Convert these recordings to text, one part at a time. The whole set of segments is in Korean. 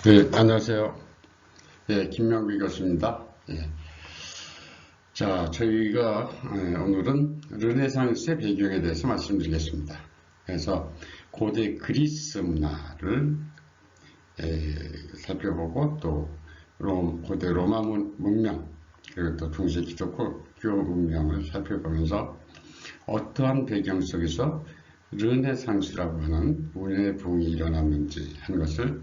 네, 안녕하세요. 예, 김명기 교수입니다. 예. 자, 저희가 오늘은 르네상스의 배경에 대해서 말씀드리겠습니다. 그래서 고대 그리스 문화를 살펴보고 또 고대 로마 문명 그리고 또 중세 기독교 문명을 살펴보면서 어떠한 배경 속에서 르네상스라고 하는 문화의 부흥이 일어났는지 하는 것을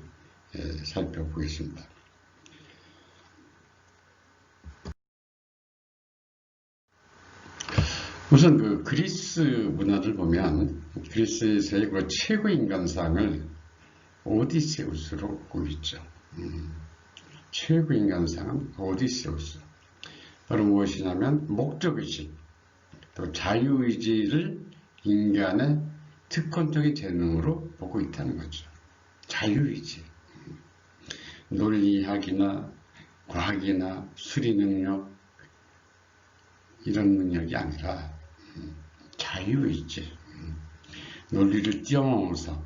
살펴보겠습니다. 우선 그 그리스 문화를 보면 그리스에서의 그 최고 인간상을 오디세우스로 꼽있죠. 최고 인간상은 오디세우스. 바로 무엇이냐면 목적의식, 또 자유의지를 인간의 특권적인 재능으로 보고 있다는 거죠. 자유의지. 논리학이나 과학이나 수리 능력 이런 능력이 아니라 자유의지. 논리를 뛰어넘어서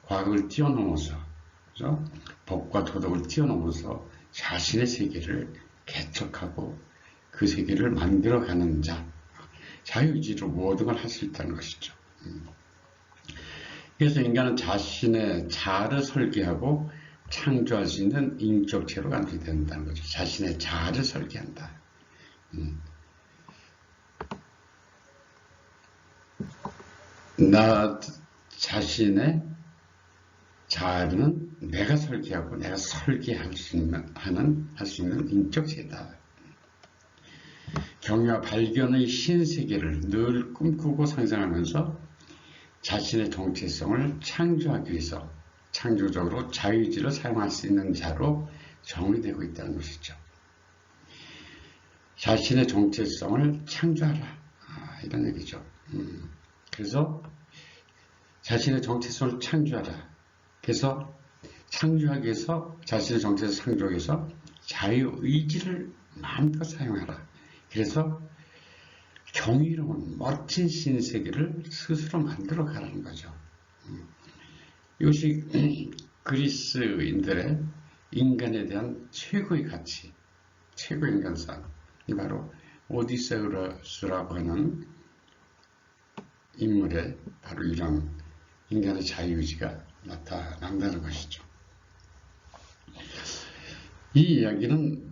과학을 뛰어넘어서 그죠? 법과 도덕을 뛰어넘어서 자신의 세계를 개척하고 그 세계를 만들어가는 자. 자유의지로 모든 걸 할 수 있다는 것이죠. 그래서 인간은 자신의 자아를 설계하고 창조할 수 있는 인격 체로가 된다는 거죠. 자신의 자아를 설계한다. 나 자신의 자아는 내가 설계하고 내가 설계할 수 있는 인격체다. 경외와 발견의 신세계를 늘 꿈꾸고 상상하면서 자신의 정체성을 창조하기 위해서 창조적으로 자유의지를 사용할 수 있는 자로 정의되고 있다는 것이죠. 자신의 정체성을 창조하라. 이런 얘기죠. 그래서 자신의 정체성을 창조하라. 그래서 창조하기 위해서 자신의 정체성을 창조하기 위해서 자유의지를 마음껏 사용하라. 그래서 경이로운 멋진 신세계를 스스로 만들어 가라는 거죠. 이것이 그리스인들의 인간에 대한 최고의 가치, 최고의 인간상, 이 바로 오디세우스라고 하는 인물의 바로 이런 인간의 자유의지가 나타난다는 것이죠. 이 이야기는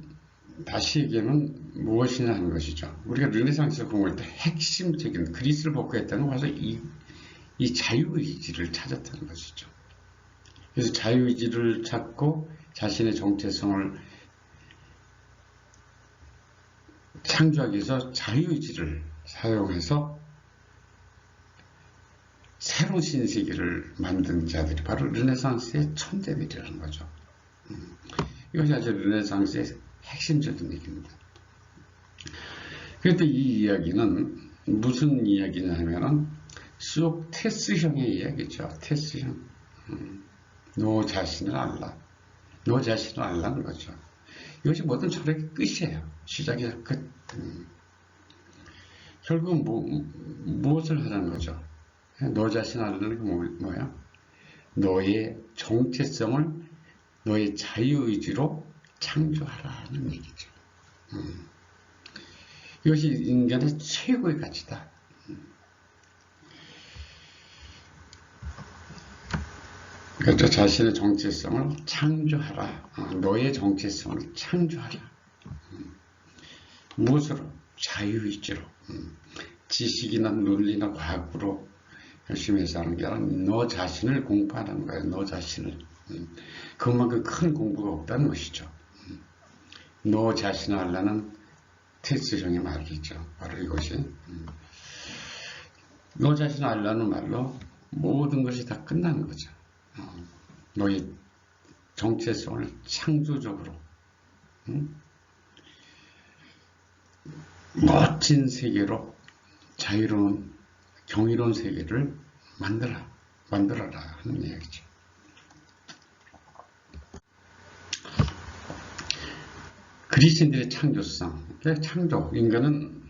다시 얘기하면 무엇이냐 하는 것이죠. 우리가 르네상스를 공부할 때 핵심적인 그리스를 복구했다는 것은 바로 이 자유의지를 찾았다는 것이죠. 그래서 자유의지를 찾고 자신의 정체성을 창조하기 위해서 자유의지를 사용해서 새로운 신세계를 만든 자들이 바로 르네상스의 천재들이라는 거죠. 이것이 아주 르네상스의 핵심적인 얘기입니다. 그런데 이 이야기는 무슨 이야기냐 하면은 쑥 테스형의 이야기죠. 테스형. 너 자신을 알라. 너 자신을 알라는 거죠. 이것이 모든 철학의 끝이에요. 시작이자 끝. 결국은 무엇을 하라는 거죠? 너 자신을 알라는 게 뭐야? 너의 정체성을 너의 자유의지로 창조하라는 얘기죠. 이것이 인간의 최고의 가치다. 그래서 자신의 정체성을 창조하라. 너의 정체성을 창조하라. 무엇으로? 자유의지로. 지식이나 논리나 과학으로 열심히 해서 하는 게 아니라 너 자신을 공부하는 거예요. 너 자신을. 그만큼 큰 공부가 없다는 것이죠. 너 자신을 알라는 테스형의 말이죠. 바로 이것이. 너 자신을 알라는 말로 모든 것이 다 끝나는 거죠. 너의 정체성을 창조적으로 멋진 세계로 자유로운 경이로운 세계를 만들어라 하는 이야기죠. 그리스인들의 창조성, 창조, 인간은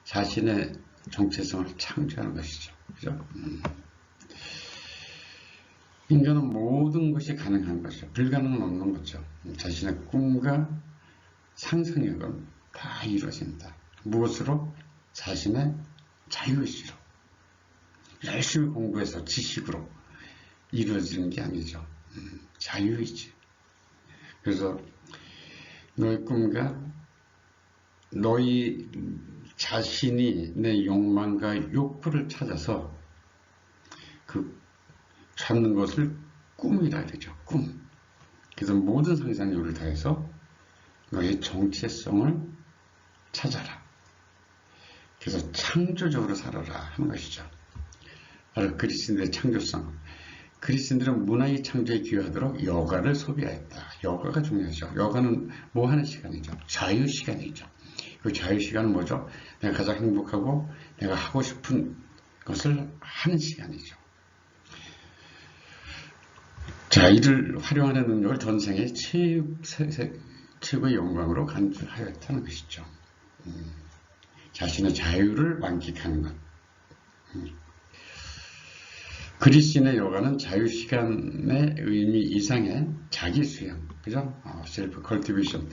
자신의 정체성을 창조하는 것이죠. 그죠? 인간은 모든 것이 가능한 것이죠. 불가능은 없는 거죠. 자신의 꿈과 상상력은 다 이루어진다. 무엇으로? 자신의 자유의지로. 열심히 공부해서 지식으로 이루어지는 게 아니죠. 자유의지. 그래서 너의 꿈과 너희 자신이 내 욕망과 욕구를 찾아서 그 찾는 것을 꿈이라 그러죠. 꿈. 그래서 모든 상상력을 다해서 너의 정체성을 찾아라. 그래서 창조적으로 살아라 하는 것이죠. 바로 그리스인들의 창조성. 그리스인들은 문화의 창조에 기여하도록 여가를 소비하였다. 여가가 중요하죠. 여가는 뭐 하는 시간이죠? 자유시간이죠. 그 자유시간은 뭐죠? 내가 가장 행복하고 내가 하고 싶은 것을 하는 시간이죠. 자, 이를 활용하는 능력을 전생의 최고의 영광으로 간주하였다는 것이죠. 자신의 자유를 만끽하는 것. 그리스인의 여가는 자유시간의 의미 이상의 자기수양, 그죠? 셀프 컬티베이션.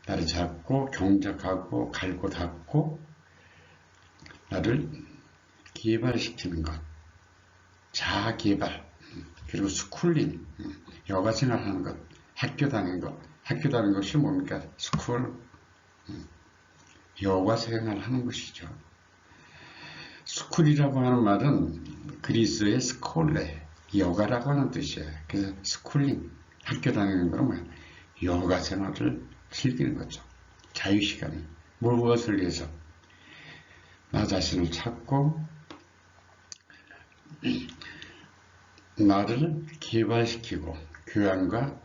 나를 잡고, 경작하고, 갈고 닦고, 나를 개발시키는 것. 자아 개발. 그리고 스쿨링. 여가 생활하는 것. 학교 다니는 것. 학교 다니는 것이 뭡니까? 스쿨. 여가 생활하는 것이죠. 스쿨이라고 하는 말은 그리스의 스콜레, 여가라고 하는 뜻이에요. 그래서 스쿨링, 학교 다니는 거는 뭐야? 여가 생활을 즐기는 거죠. 자유시간에. 무엇을 위해서? 나 자신을 찾고 나를 개발시키고 교양과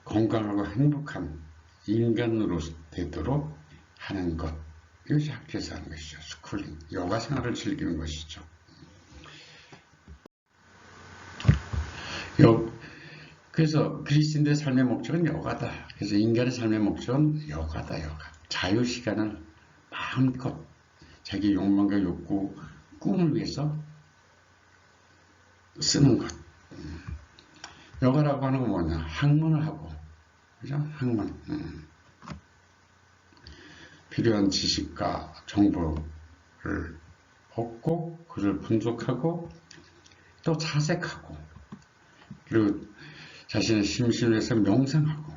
건강하고 행복한 인간으로 되도록 하는 것. 이것이 학교에서 하는 것이죠. 스쿨링, 여가 생활을 즐기는 것이죠. 그래서 그리스인들의 삶의 목적은 여가다. 그래서 인간의 삶의 목적은 여가다. 여가. 자유시간을 마음껏 자기 욕망과 욕구, 꿈을 위해서 쓰는 것. 여가라고 하는 건 뭐냐? 학문을 하고, 그죠? 학문. 필요한 지식과 정보를 얻고, 그를 분석하고, 또 자색하고, 그리고 자신의 심신을 위해서 명상하고,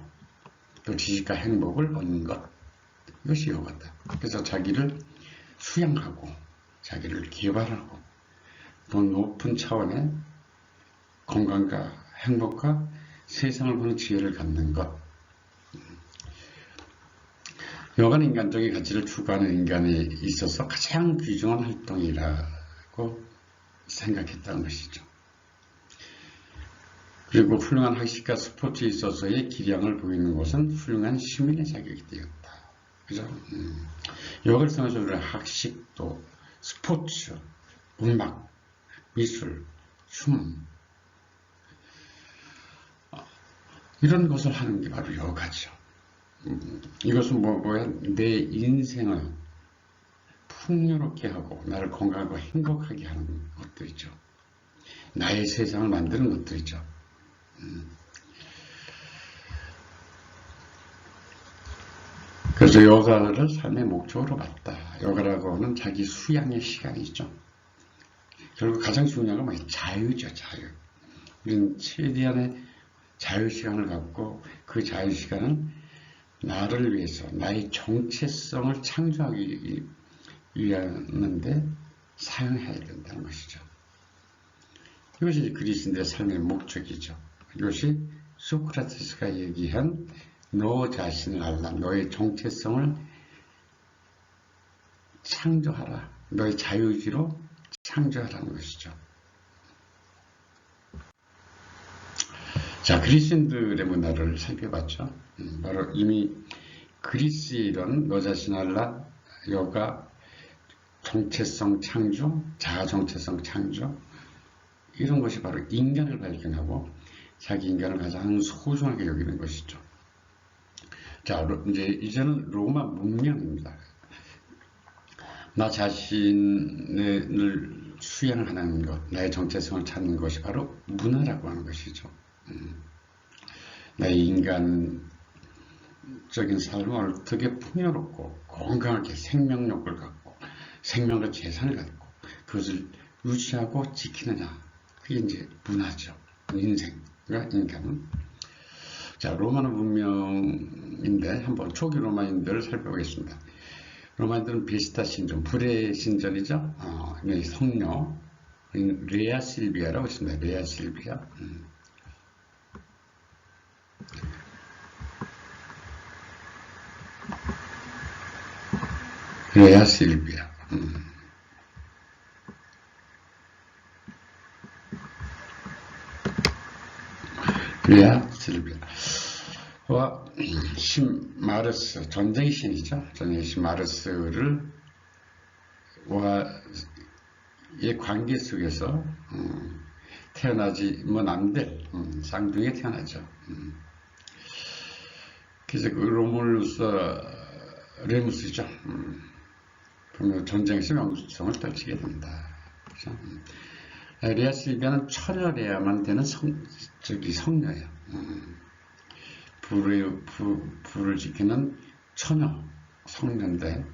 또 지식과 행복을 얻는 것. 이것이 여가다. 그래서 자기를 수양하고, 자기를 개발하고, 더 높은 차원의 건강과 행복과 세상을 보는 지혜를 갖는 것. 여가는 인간적인 가치를 추구하는 인간에 있어서 가장 귀중한 활동이라고 생각했다는 것이죠. 그리고 훌륭한 학식과 스포츠에 있어서의 기량을 보이는 것은 훌륭한 시민의 자격이 되었다. 그죠? 여가를 통해서 우리가 학식도, 스포츠, 음악, 미술, 춤, 이런 것을 하는 게 바로 여가죠. 이것은 뭐야? 내 인생을 풍요롭게 하고 나를 건강하고 행복하게 하는 것들이죠. 나의 세상을 만드는 것들이죠. 그래서 여가를 삶의 목적으로 봤다. 여가라고 하는 자기 수양의 시간이죠. 결국 가장 중요한 건 뭐예요? 자유죠. 자유. 우리는 최대한의 자유시간을 갖고 그 자유시간은 나를 위해서 나의 정체성을 창조하기 위하는데 사용해야 된다는 것이죠. 이것이 그리스인들의 삶의 목적이죠. 이것이 소크라테스가 얘기한 너 자신을 알라, 너의 정체성을 창조하라, 너의 자유의지로 창조하라는 것이죠. 자, 그리스인들의 문화를 살펴봤죠. 바로 이미 그리스의 이런 너 자신 알라, 여가, 정체성 창조, 자아 정체성 창조, 이런 것이 바로 인간을 발견하고 자기 인간을 가장 소중하게 여기는 것이죠. 자, 이제는 로마 문명입니다. 나 자신을 수양하는 것, 나의 정체성을 찾는 것이 바로 문화라고 하는 것이죠. 나의 인간적인 삶을 어떻게 풍요롭고 건강하게 생명력을 갖고 생명과 재산을 갖고 그것을 유지하고 지키느냐, 그게 이제 문화죠. 인생과 인간은. 자, 로마노 문명인데 한번 초기 로마인들을 살펴보겠습니다. 로마인들은 베스타 신전, 불의 신전이죠. 성녀 레아 실비아라고 있습니다. 레아 실비아. 레아 실비아. 레아 실비아. 와, 신 마르스, 전쟁의 신이죠. 전쟁의 신 마르스를 와의 관계 속에서 태어나지면 안 될 쌍둥이에 태어나죠. 그래서 그 로물루스 레무스죠. 그러면 전쟁에서 명성을 떨치게 된다. 그렇죠? 레아 실비아는 처녀래야만 되는 성녀예요. 불을 지키는 처녀, 성녀인데,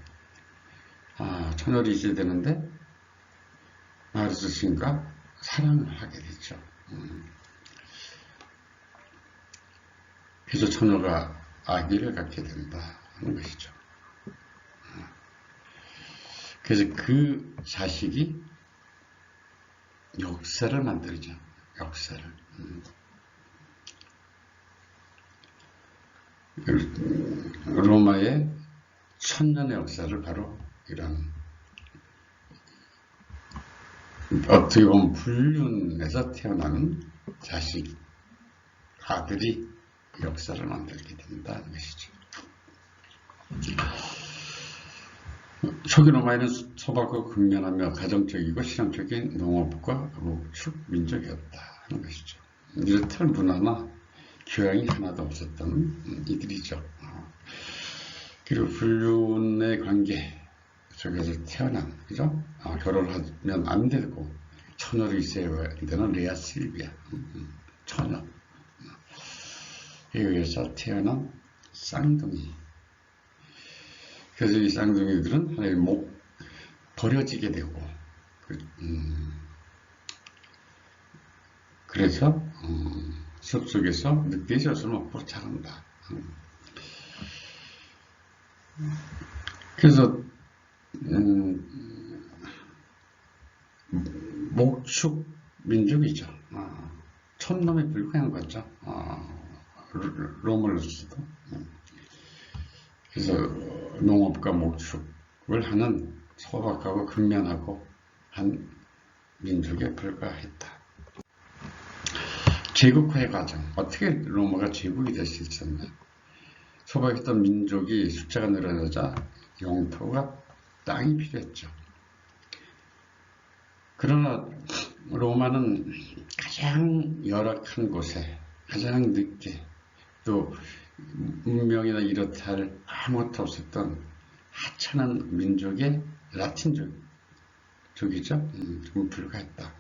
처녀를 있어야 되는데, 마르스 신과 사랑을 하게 되죠. 그래서 처녀가 아기를 갖게 된다 하는 것이죠. 그래서 그 자식이 역사를 만들죠. 역사를. 로마의 천년의 역사를 바로 이런 어떻게 보면 불륜에서 태어나는 자식, 아들이 역사를 만들게 된다는 것이죠. 초기 로마에는 소박하고 극렬하며 가정적이고 실용적인 농업과 목축 민족이었다 하는 것이죠. 이렇듯 문화나 교양이 하나도 없었던 이들이죠. 그리고 불륜의 관계 속에서 태어난, 그죠? 결혼을 하면 안 되고 처녀로 있어야 되는 레아 실비아, 처녀. 여기에서 태어난 쌍둥이. 그래서 이 쌍둥이들은 하나의 버려지게 되고, 그래서 숲속에서 늑대의 젖을 먹고 자란다. 그래서 목축 민족이죠. 촌놈에 불과한 거죠. 로물루스도. 그래서 농업과 목축을 하는 소박하고 근면하고 한 민족에 불과했다. 제국화의 과정, 어떻게 로마가 제국이 될 수 있었나? 소박했던 민족이 숫자가 늘어나자 영토가 땅이 필요했죠. 그러나 로마는 가장 열악한 곳에 가장 늦게 또 문명이나 이렇다 할 아무것도 없었던 하찮은 민족의 라틴족이죠. 좀 불과했다.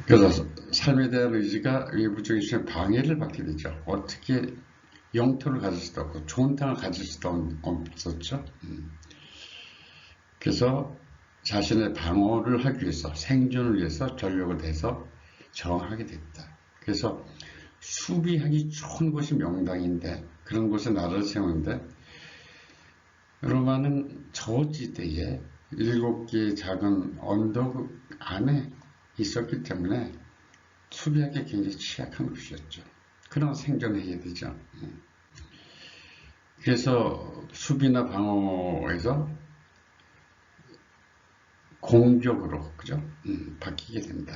그래서 삶에 대한 의지가 외부적인 시선 방해를 받게 되죠. 어떻게 영토를 가질 수도 없고 좋은 땅을 가질 수도 없었죠. 그래서 자신의 방어를 하기 위해서 생존을 위해서 전력을 내서 저항하게 됐다. 그래서 수비하기 좋은 곳이 명당인데 그런 곳에 나라를 세우는데 로마는 저지대에 7개의 작은 언덕 안에 있었기 때문에 수비하기 굉장히 취약한 곳이었죠. 그러나 생존해야 되죠. 그래서 수비나 방어에서 공격으로, 그죠? 바뀌게 된다.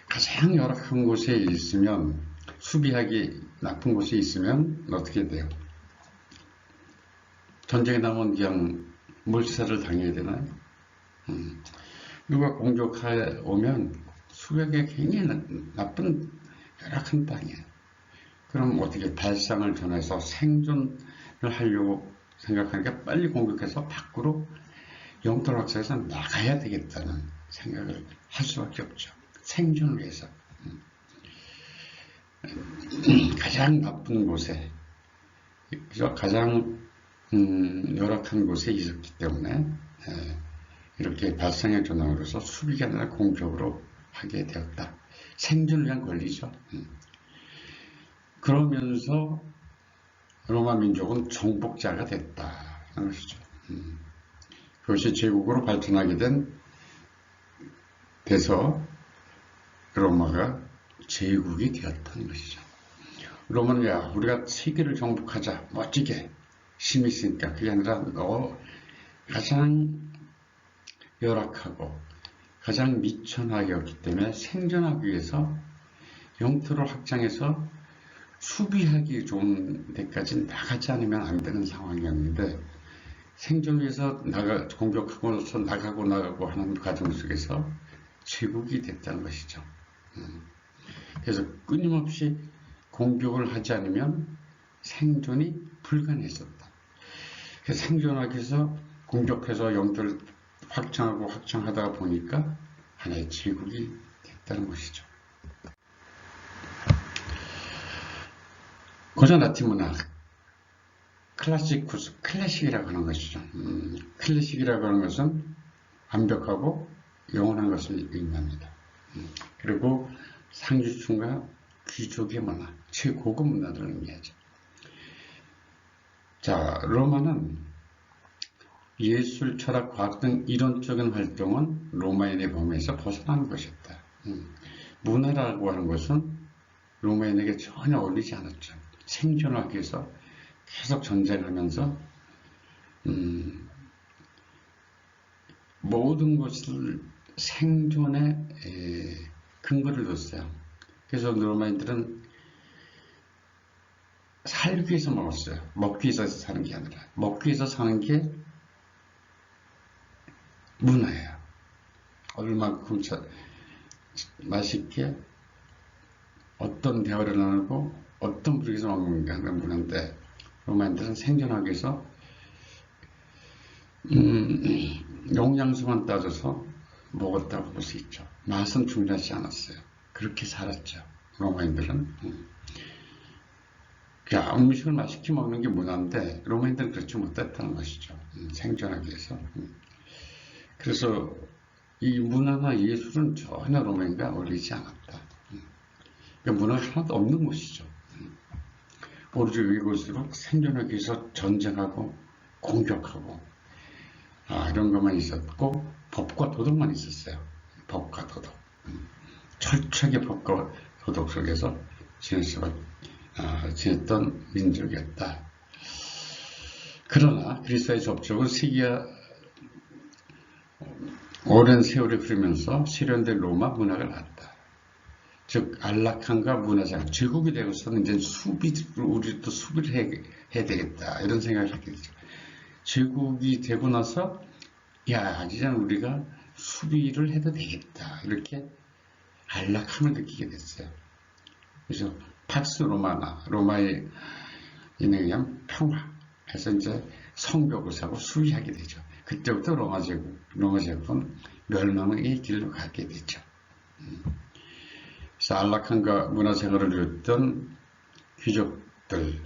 가장 열악한 곳에 있으면, 수비하기 나쁜 곳에 있으면 어떻게 돼요? 전쟁에 나면 그냥 몰살을 당해야 되나요? 누가 공격해 오면 수비하기 굉장히 나쁜 열악한 땅이에요. 그럼 어떻게 발상을 전해서 생존을 하려고 생각하니까 빨리 공격해서 밖으로 영토를 확장해서 나가야 되겠다는 생각을 할 수밖에 없죠. 생존을 위해서. 가장 나쁜 곳에, 가장 열악한 곳에 있었기 때문에 이렇게 발상의 전환으로서 수비가 아니라 공격으로 하게 되었다. 생존을 위한 권리죠. 그러면서 로마 민족은 정복자가 됐다는 것이죠. 그것이 제국으로 발전하게 돼서 로마가 제국이 되었다는 것이죠. 로마는 야, 우리가 세계를 정복하자, 멋지게 힘이 있으니까. 그게 아니라 너 가장 열악하고 가장 미천하였기 때문에 생존하기 위해서 영토를 확장해서 수비하기 좋은 데까지 나가지 않으면 안 되는 상황이었는데, 생존을 위해서 공격하고서 나가고 하는 과정 속에서 제국이 됐다는 것이죠. 그래서 끊임없이 공격을 하지 않으면 생존이 불가능했었다. 그래서 생존하기 위해서 공격해서 영토를 확장하다 보니까 하나의 제국이 됐다는 것이죠. 고전 라틴 문학, 클래식이라고 하는 것이죠. 클래식이라고 하는 것은 완벽하고 영원한 것을 의미합니다. 그리고 상류층과 귀족의 문화, 최고급 문화를 의미하죠. 자, 로마는 예술, 철학, 과학 등 이론적인 활동은 로마인의 범위에서 벗어난 것이었다. 문화라고 하는 것은 로마인에게 전혀 어울리지 않았죠. 생존하기 위해서 계속 전쟁하면서 모든 것을 생존에 근거를 뒀어요. 그래서 로마인들은 살기 위해서 먹었어요. 먹기 위해서 사는 게 아니라 먹기 위해서 사는 게 문화예요. 얼마큼 맛있게 어떤 대화를 나누고 어떤 분위기에서 먹는 게 하는 문화인데, 로마인들은 생존하기 위해서 영양소만 따져서 먹었다고 볼 수 있죠. 맛은 중요하지 않았어요. 그렇게 살았죠. 로마인들은. 음식을 맛있게 먹는 게 문화인데 로마인들은 그렇지 못했다는 것이죠. 생존하기 위해서. 그래서 이 문화나 예술은 전혀 로마인과 어울리지 않았다. 그러니까 문화가 하나도 없는 곳이죠. 오로지 이곳으로 생존하기 위해서 전쟁하고 공격하고 이런 것만 있었고, 법과 도덕만 있었어요. 법과 도덕. 철저하게 법과 도덕 속에서 지냈던 민족이었다. 그러나 그리스도의 접촉은 시기가 오랜 세월이 흐르면서 실현된 로마 문화가 나왔다. 즉 안락함과 문화장, 제국이 되고서는 이제 우리도 수비를 해야 되겠다, 이런 생각을 하게 되죠. 제국이 되고 나서 이제 우리가 수비를 해도 되겠다, 이렇게 안락함을 느끼게 됐어요. 그래서 팍스 로마나, 로마의 인에 평화 해서 이제 성벽을 사고 수비하게 되죠. 그때부터 로마 제국은 멸망의 길로 가게 되죠. 그래서 안락함과 문화생활을 누렸던 귀족들의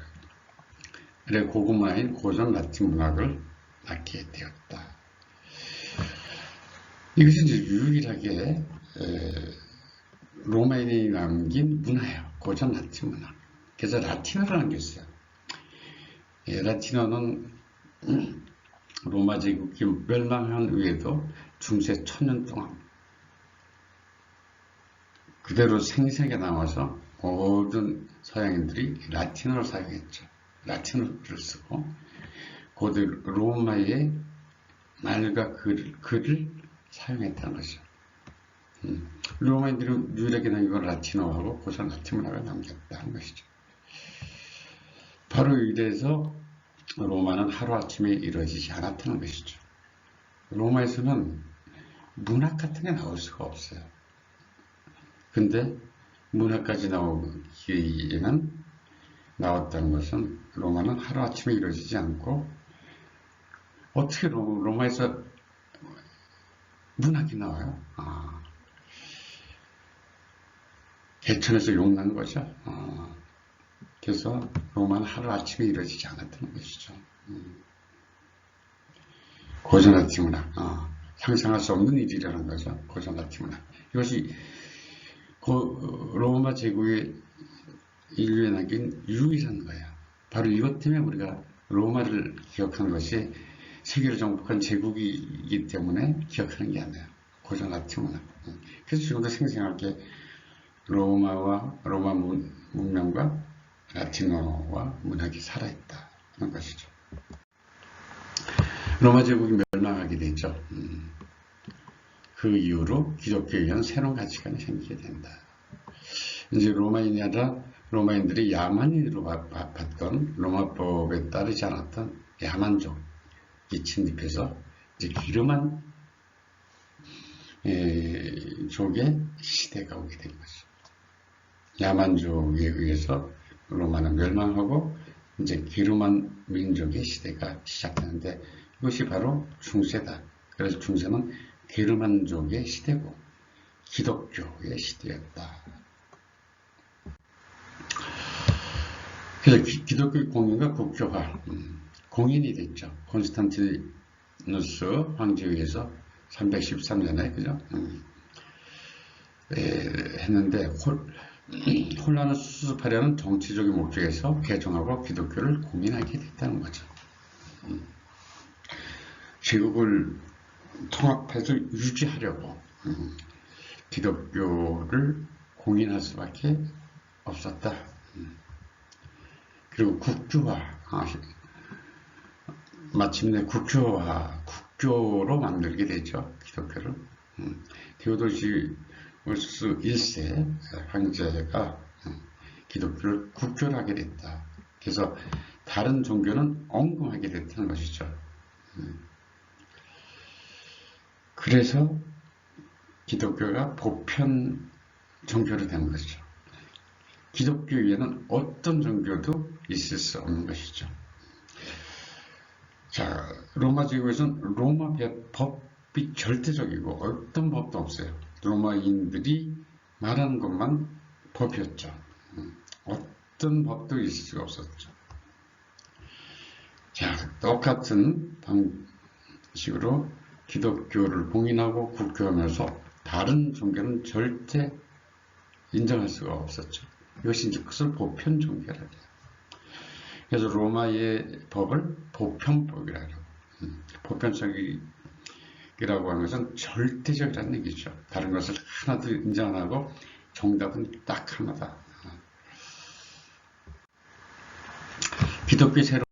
고급 문화인 고전 라틴 문학을 낳게 되었다. 이것이 이제 유일하게 로마인이 남긴 문화예요. 고전 라틴 문화. 그래서 라틴어라는 게 있어요. 라틴어는 로마 제국이 멸망한 후에도 중세 1000년 동안 그대로 생생하게 남아서 모든 서양인들이 라틴어를 사용했죠. 라틴어를 쓰고 고대 로마의 말과 글을 사용했다는 것이죠. 로마인들이 유일하게 남긴 건 라틴어하고 고전 라틴 문화를 남겼다는 것이죠. 바로 이래서 로마는 하루아침에 이루어지지 않았다는 것이죠. 로마에서는 문학 같은 게 나올 수가 없어요. 근데 문학까지 나오기에는 나왔다는 것은 로마는 하루아침에 이루어지지 않고 어떻게 로마에서 문학이 나와요? 개천에서 용난 거죠. 그래서 로마는 하루아침에 이루어지지 않았다는 것이죠. 고전아티 문학, 상상할 수 없는 일이라는 거죠. 고전아티 문학. 이것이 로마 제국의 인류에 남긴 유일한 거예요. 바로 이것 때문에 우리가 로마를 기억하는 것이 세계를 정복한 제국이기 때문에 기억하는 게 아니에요. 고전아티 문학. 그래서 지금도 생생하게 로마 문명과 라틴어와 문학이 살아있다는 것이죠. 로마 제국이 멸망하게 되죠. 그 이후로 기독교에 의한 새로운 가치관이 생기게 된다. 이제 로마인이 아니라 로마인들이 야만인으로 봤던 로마법에 따르지 않았던 야만족이 침입해서 이제 기름한 족의 시대가 오게 된 거죠. 야만족에 의해서 로마는 멸망하고 이제 기름한 민족의 시대가 시작되는데 이것이 바로 중세다. 그래서 중세는 게르만족의 시대고 기독교의 시대였다. 그래서 기독교 공인과 국교화, 공인이 됐죠. 콘스탄티누스 황제에 의해서 313년에 그죠? 했는데 혼란을 수습하려는 정치적인 목적에서 개종하고 기독교를 공인하게 됐다는 거죠. 제국을 통합해서 유지하려고 기독교를 공인할 수밖에 없었다. 그리고 국교화, 마침내 국교로 만들게 되죠. 기독교를. 데오도시우스 1세 황제가 기독교를 국교를 하게 됐다. 그래서 다른 종교는 엉금하게 됐다는 것이죠. 그래서 기독교가 보편 종교로 된 것이죠. 기독교 위에는 어떤 종교도 있을 수 없는 것이죠. 자, 로마 제국에서는 로마 법이 절대적이고 어떤 법도 없어요. 로마인들이 말하는 것만 법이었죠. 어떤 법도 있을 수가 없었죠. 자, 똑같은 방식으로 기독교를 봉인하고 국교하면서 다른 종교는 절대 인정할 수가 없었죠. 이것이 이제 그것을 보편 종교라고 해요. 그래서 로마의 법을 보편법이라고 해요. 보편적이라고 하는 것은 절대적이라는 얘기죠. 다른 것을 하나도 인정 안 하고 정답은 딱 하나다. 기독교의 새로운